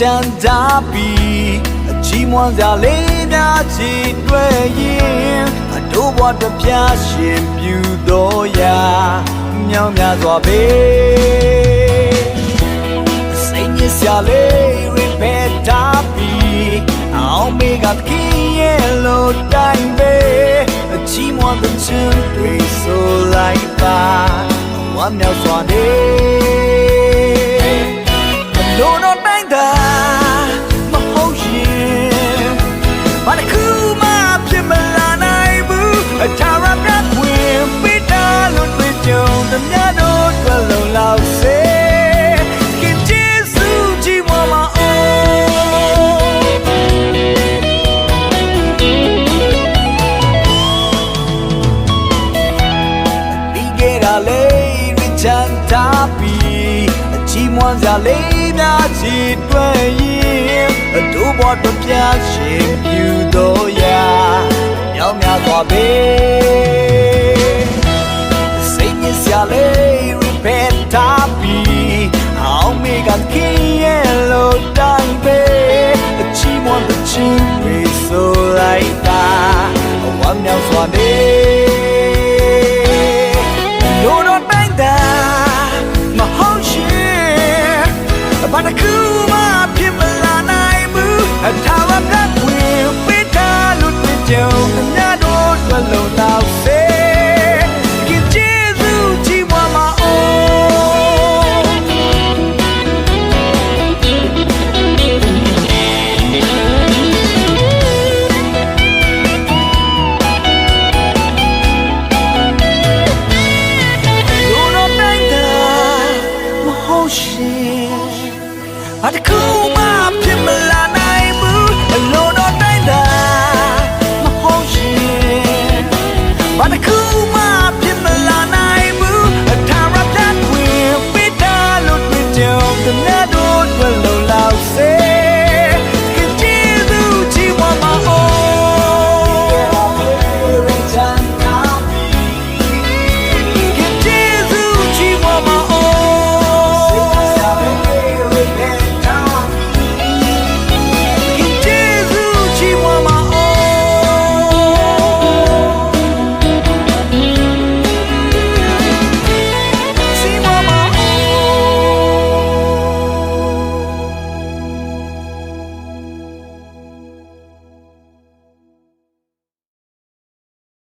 ချမ်းသာပြီးအချီးမွမ်းစရာလေးများချီတွေ့ရင်အတို့ဘဝတစ်ပြားရှင်ပြူတော်ရာမြောင်များစွာပဲစိတ်ညစ်စရာလေးတွေပဲတာပြီးအောင်မေကခင်းရဲ့လို့တိုင်းပဲအချီးမွမ်းတဲ့ချင်တွေဆိုလိုက်ပါဝမ်းမြောက်စွာနေလို့တော့တိုင်းတာမဟုတ်ရင်ဘာတစ်ခုမှဖြစ်မလာနိုင်ဘူးအထာရမြတ်ဝင်ပိတာလို့တွေ့ကြုံသမျှတို့တွေ့လုံလောက်စေခင်ကျေးဇူးကြီးမမဒီကဲတာလေးရချမ်းသာပြီးအချီးမွမ်းစရာလေးများချီတွေ့ရင်အတို့ဘဝတစ်ပြားရှင်ပြူတော်ရာမြောင်များစွာပဲစိတ်ညစ်စရာလေးတွေပဲတာပြီးအောင်မေကခင်းရဲ့လို့တိုင်းပဲအချီးမွမ်းတဲ့ချင်တွေဆိုလိုက်တာဝမ်းမြောက်စွာနေလို့တော့တိုင်းတာမဟုတ်ရှင်ဘာတစ်ခုမှဖြစ်မလာနိုင်ဘူးအထာဝရဝင်ပိတာလို့တွေ့ကြုံ